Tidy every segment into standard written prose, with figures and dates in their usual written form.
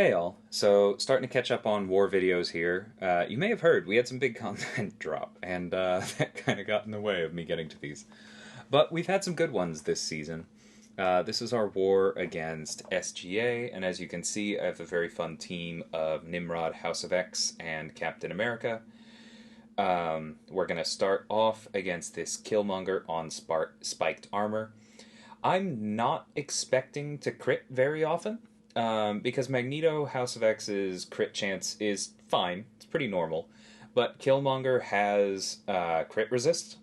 Hey all, so starting to catch up on war videos here. You may have heard we had some big content drop, and that kind of got in the way of me getting to these. But we've had some good ones this season. This is our war against SGA, and as you can see, I have a very fun team of Nimrod, House of X, and Captain America. We're going to start off against this Killmonger on spiked armor. I'm not expecting to crit very often. Because Magneto House of X's crit chance is fine, it's pretty normal, but Killmonger has crit resist.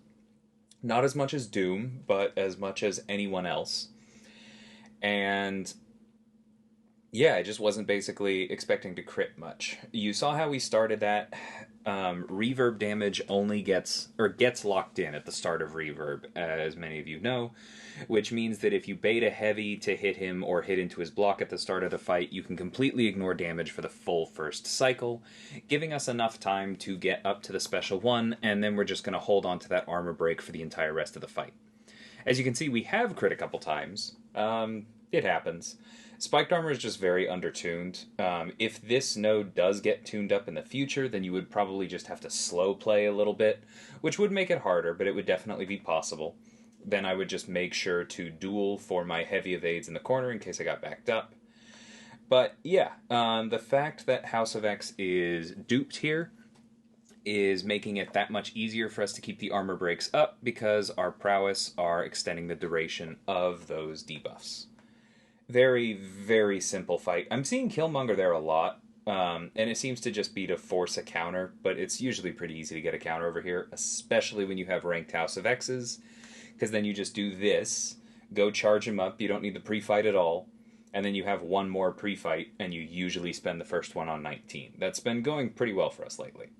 Not as much as Doom, but as much as anyone else. And yeah, I just wasn't basically expecting to crit much. You saw how we started that. Reverb damage only gets locked in at the start of reverb, as many of you know, which means that if you bait a heavy to hit him or hit into his block at the start of the fight, you can completely ignore damage for the full first cycle, giving us enough time to get up to the special one, and then we're just going to hold on to that armor break for the entire rest of the fight. As you can see, we have crit a couple times. It happens. Spiked armor is just very undertuned. If this node does get tuned up in the future, then you would probably just have to slow play a little bit, which would make it harder, but it would definitely be possible. Then I would just make sure to duel for my heavy evades in the corner in case I got backed up. But yeah, the fact that House of X is duped here is making it that much easier for us to keep the armor breaks up because our prowess are extending the duration of those debuffs. Very, very simple fight. I'm seeing Killmonger there a lot, and it seems to just be to force a counter, but it's usually pretty easy to get a counter over here, especially when you have ranked House of X's, because then you just do this, go charge him up, you don't need the pre-fight at all, and then you have one more pre-fight, and you usually spend the first one on 19. That's been going pretty well for us lately.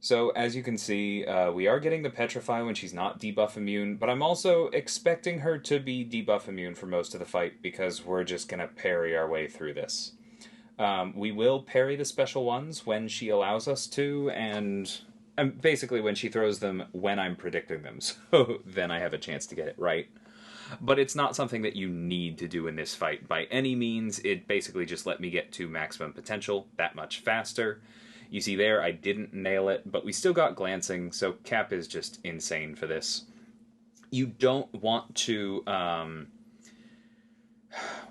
So, as you can see, we are getting the Petrify when she's not debuff immune, but I'm also expecting her to be debuff immune for most of the fight because we're just going to parry our way through this. We will parry the special ones when she allows us to, and basically when she throws them when I'm predicting them, so then I have a chance to get it right. But it's not something that you need to do in this fight by any means. It basically just let me get to maximum potential that much faster. You see there, I didn't nail it, but we still got glancing, so Cap is just insane for this. You don't want to,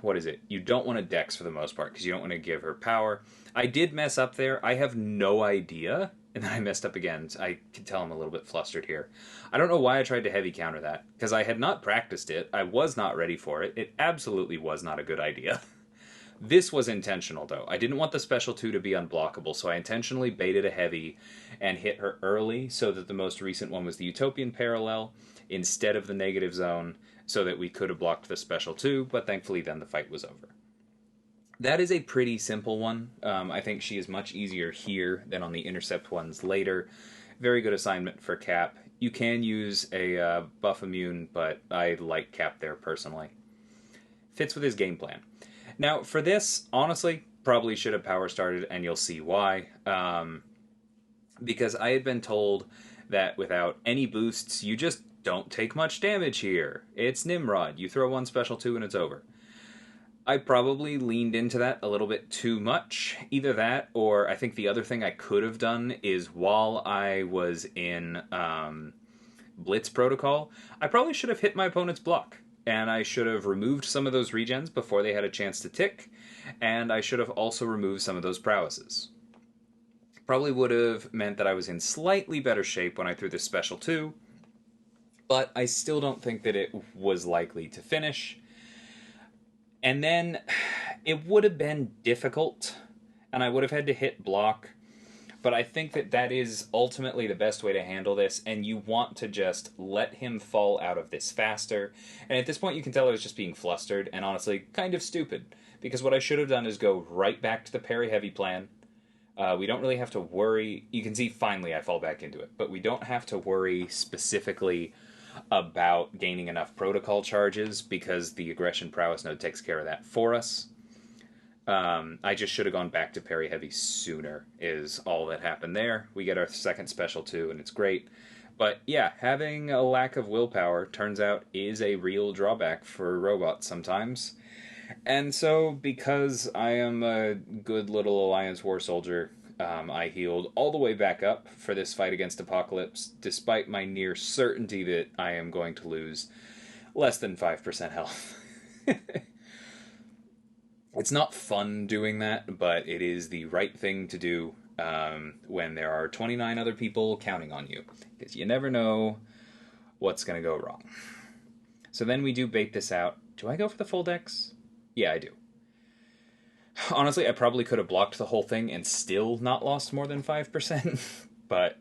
what is it? You don't want to dex for the most part, because you don't want to give her power. I did mess up there. I have no idea, and then I messed up again. I can tell I'm a little bit flustered here. I don't know why I tried to heavy counter that, because I had not practiced it. I was not ready for it. It absolutely was not a good idea. This was intentional, though. I didn't want the special 2 to be unblockable, so I intentionally baited a heavy and hit her early so that the most recent one was the Utopian Parallel instead of the negative zone so that we could have blocked the special 2, but thankfully then the fight was over. That is a pretty simple one. I think she is much easier here than on the intercept ones later. Very good assignment for Cap. You can use a buff immune, but I like Cap there personally. Fits with his game plan. Now, for this, honestly, probably should have power started, and you'll see why. Because I had been told that without any boosts, you just don't take much damage here. It's Nimrod. You throw one special 2 and it's over. I probably leaned into that a little bit too much. Either that, or I think the other thing I could have done is while I was in Blitz Protocol, I probably should have hit my opponent's block. And I should have removed some of those regens before they had a chance to tick, and I should have also removed some of those prowesses. Probably would have meant that I was in slightly better shape when I threw this special 2, but I still don't think that it was likely to finish. And then it would have been difficult, and I would have had to hit block, but I think that that is ultimately the best way to handle this, and you want to just let him fall out of this faster. And at this point, you can tell I was just being flustered, and honestly, kind of stupid. Because what I should have done is go right back to the parry heavy plan. We don't really have to worry. You can see, finally, I fall back into it. But we don't have to worry specifically about gaining enough protocol charges, because the aggression prowess node takes care of that for us. I just should have gone back to parry heavy sooner is all that happened there. We get our second special 2, and it's great. But yeah, having a lack of willpower turns out is a real drawback for robots sometimes. And so, because I am a good little Alliance War soldier, I healed all the way back up for this fight against Apocalypse, despite my near certainty that I am going to lose less than 5% health. It's not fun doing that, but it is the right thing to do when there are 29 other people counting on you, because you never know what's going to go wrong. So then we do bait this out. Do I go for the full dex? Yeah, I do. Honestly, I probably could have blocked the whole thing and still not lost more than 5%, but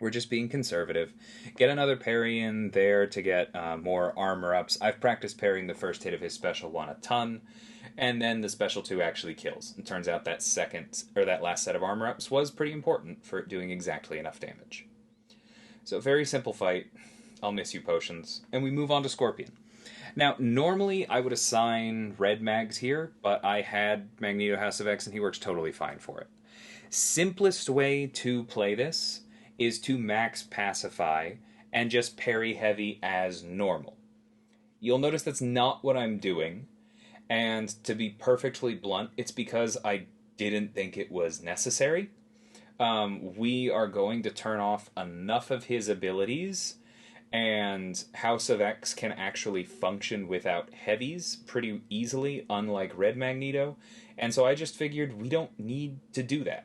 we're just being conservative. Get another parry in there to get more armor ups. I've practiced parrying the first hit of his special 1 a ton, and then the special 2 actually kills. It turns out that that last set of armor ups was pretty important for doing exactly enough damage. So very simple fight. I'll miss you, potions. And we move on to Scorpion. Now, normally I would assign red mags here, but I had Magneto House of X and he works totally fine for it. Simplest way to play this is to max pacify and just parry heavy as normal. You'll notice that's not what I'm doing, and to be perfectly blunt, it's because I didn't think it was necessary. We are going to turn off enough of his abilities, and House of X can actually function without heavies pretty easily, unlike Red Magneto, and so I just figured we don't need to do that.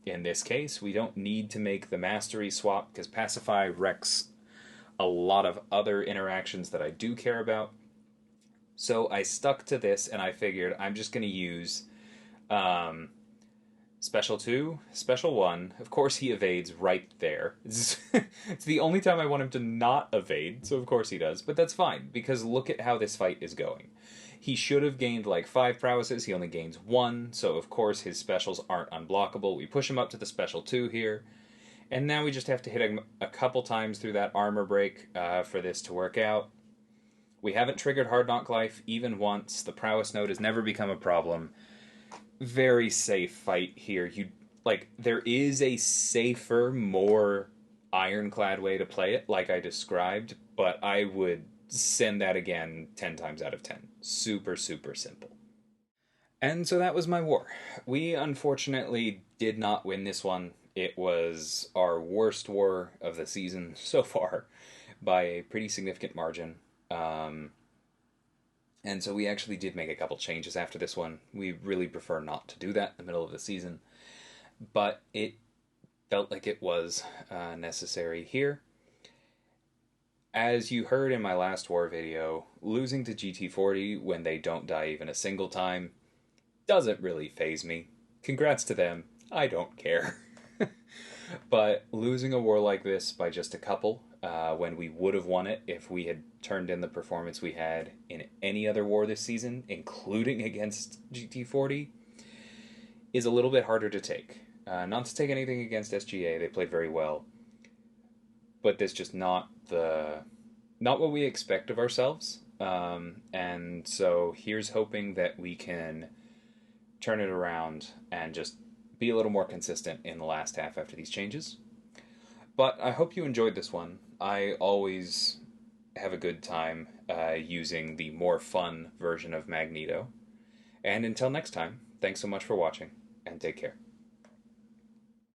In this case, we don't need to make the mastery swap, because Pacify wrecks a lot of other interactions that I do care about. So I stuck to this, and I figured I'm just going to use Special 2, Special 1. Of course he evades right there. It's the only time I want him to not evade, so of course he does. But that's fine, because look at how this fight is going. He should have gained like 5 prowesses, he only gains 1, so of course his specials aren't unblockable. We push him up to the Special 2 here, and now we just have to hit him a couple times through that armor break for this to work out. We haven't triggered Hard Knock Life even once. The Prowess node has never become a problem. Very safe fight here. There is a safer, more ironclad way to play it, like I described, but I would send that again 10 times out of 10. Super, super simple. And so that was my war. We unfortunately did not win this one. It was our worst war of the season so far by a pretty significant margin. And so we actually did make a couple changes after this one. We really prefer not to do that in the middle of the season, but it felt like it was necessary here. As you heard in my last war video, losing to GT40 when they don't die even a single time doesn't really faze me. Congrats to them, I don't care. But losing a war like this by just a couple, when we would have won it if we had turned in the performance we had in any other war this season, including against GT40, is a little bit harder to take. Not to take anything against SGA, they played very well, but this just not what we expect of ourselves. And so here's hoping that we can turn it around and just be a little more consistent in the last half after these changes. But I hope you enjoyed this one. I always have a good time using the more fun version of Magneto. And until next time, thanks so much for watching, and take care.